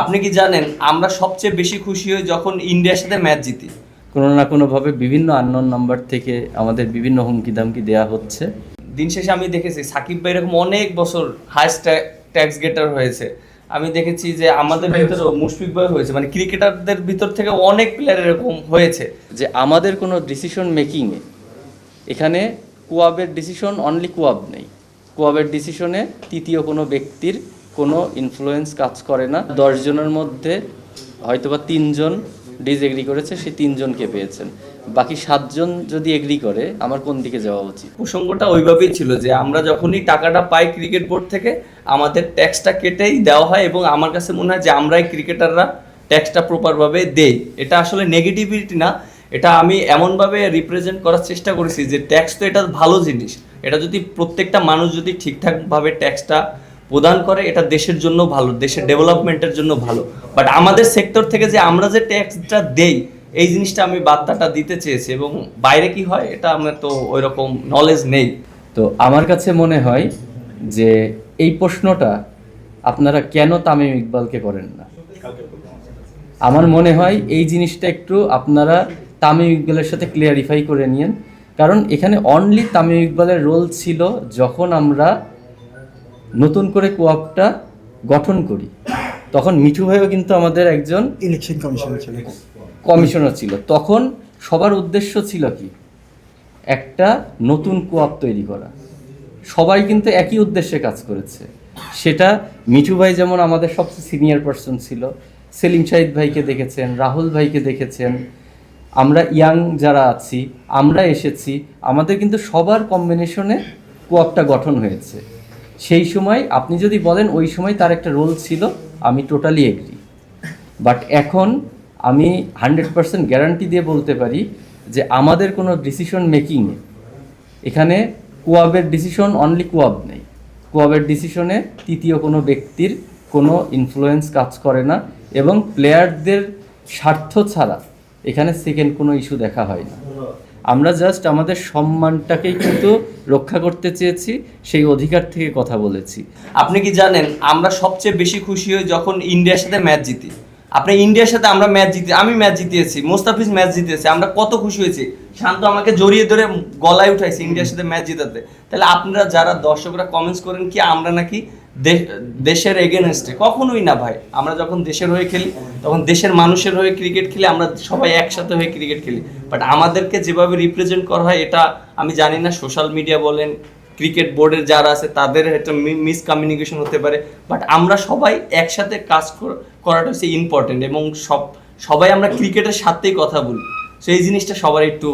আপনি কি জানেন আমরা সবচেয়ে বেশি খুশি হই যখন ইন্ডিয়ার সাথে ম্যাচ জিতি। কোনো না কোনোভাবে বিভিন্ন আননোন নাম্বার থেকে আমাদের বিভিন্ন হুমকি দামকি দেওয়া হচ্ছে। দিন শেষে আমি দেখেছি সাকিব ভাই এরকম অনেক বছর হাইস্ট ট্যাক্স গেটার হয়েছে। আমি দেখেছি যে আমাদের ভিতরেও মুশফিক ভাই হয়েছে, মানে ক্রিকেটারদের ভিতর থেকে অনেক প্লেয়ার এরকম হয়েছে। যে আমাদের কোনো ডিসিশন মেকিংয়ে এখানে কোয়াবের ডিসিশন অনলি কোয়াব নেই, কোয়াবের ডিসিশনে তৃতীয় কোনো ব্যক্তির কোনো ইনফ্লুয়েন্স কাজ করে না। 10 জনের মধ্যে হয়তোবা 3 জন ডিসএগ্রি করেছে, সেই 3 জনকে পেয়েছেন। বাকি 7 জন যদি এগ্রি করে, আমার কোন দিকে যাওয়া উচিত? প্রসঙ্গটা ওইভাবেই ছিল যে আমরা যখনই টাকাটা পাই ক্রিকেট বোর্ড থেকে আমাদের ট্যাক্সটা কেটেই দেওয়া হয়, এবং আমার কাছে মনে হয় যে আমরাই ক্রিকেটাররা ট্যাক্সটা প্রপারভাবে দেই। এটা আসলে নেগেটিভিটি না, এটা আমি এমনভাবে রিপ্রেজেন্ট করার চেষ্টা করেছি যে ট্যাক্স তো এটা ভালো জিনিস। এটা যদি প্রত্যেকটা মানুষ যদি ঠিকঠাকভাবে ট্যাক্সটা প্রদান করে, এটা দেশের জন্য ভালো, দেশের ডেভেলপমেন্টের জন্য ভালো। বাট আমাদের সেক্টর থেকে যে আমরা যে ট্যাক্সটা দেই, এই জিনিসটা আমি বার্তাটা দিতে চেয়েছি। এবং বাইরে কি হয় এটা আমার তো ওই রকম নলেজ নেই। তো আমার কাছে মনে হয় যে এই প্রশ্নটা আপনারা কেন তামিম ইকবালকে করেন না। আমার মনে হয় এই জিনিসটা একটু আপনারা তামিম ইকবালের সাথে ক্লিয়ারিফাই করে নিন, কারণ এখানে অনলি তামিম ইকবালের রোল ছিল যখন আমরা নতুন করে কোয়াপটা গঠন করি, তখন মিঠু ভাইও কিন্তু আমাদের একজন ইলেকশন কমিশনার ছিল। তখন সবার উদ্দেশ্য ছিল কি, একটা নতুন কোয়াপ তৈরি করা। সবাই কিন্তু একই উদ্দেশ্যে কাজ করেছে। সেটা মিঠু ভাই যেমন আমাদের সবচেয়ে সিনিয়র পার্সন ছিল, সেলিম শাহিদ ভাইকে দেখেছেন, রাহুল ভাইকে দেখেছেন, আমরা ইয়াং যারা আছি আমরা এসেছি, আমাদের কিন্তু সবার কম্বিনেশনে কোয়াপটা গঠন হয়েছে। সেই সময় আপনি যদি বলেন ওই সময় তার একটা রোল ছিল, আমি টোটালি এগ্রি। বাট এখন আমি 100% গ্যারান্টি দিয়ে বলতে পারি যে আমাদের কোনো ডিসিশন মেকিংয়ে এখানে কোয়াবের ডিসিশন অনলি কোয়াব নেই, কোয়াবের ডিসিশনে তৃতীয় কোনো ব্যক্তির কোনো ইনফ্লুয়েন্স কাজ করে না, এবং প্লেয়ারদের স্বার্থ ছাড়া এখানে সেকেন্ড কোনো ইস্যু দেখা হয় না। আমরা জাস্ট আমাদের সম্মানটাকেই কিন্তু রক্ষা করতে চেয়েছি, সেই অধিকার থেকে কথা বলেছি। আপনি কি জানেন আমরা সবচেয়ে বেশি খুশি হই যখন ইন্ডিয়ার সাথে ম্যাচ জিতি। আপনি ইন্ডিয়ার সাথে আমরা ম্যাচ জিতি, আমি ম্যাচ জিতিয়েছি, মোস্তাফিজ ম্যাচ জিতিয়েছে, আমরা কত খুশি হয়েছি। শান্ত আমাকে জড়িয়ে ধরে গলায় উঠাইছে ইন্ডিয়ার সাথে ম্যাচ জিতাতে। তাহলে আপনারা যারা দর্শকরা কমেন্টস করেন কি আমরা নাকি দেশের এগেনস্টে, কখনোই না ভাই। আমরা যখন দেশের হয়ে খেলি তখন দেশের মানুষের হয়ে ক্রিকেট খেলি, আমরা সবাই একসাথে হয়ে ক্রিকেট খেলি। বাট আমাদেরকে যেভাবে রিপ্রেজেন্ট করা হয়, এটা আমি জানি না সোশ্যাল মিডিয়া বলেন ক্রিকেট বোর্ডের যারা আছে তাদের একটা মিসকমিউনিকেশন হতে পারে। বাট আমরা সবাই একসাথে কাজ করাটা হচ্ছে ইম্পর্টেন্ট, এবং সবাই আমরা ক্রিকেটের সাথেই কথা বলি। সেই জিনিসটা সবার একটু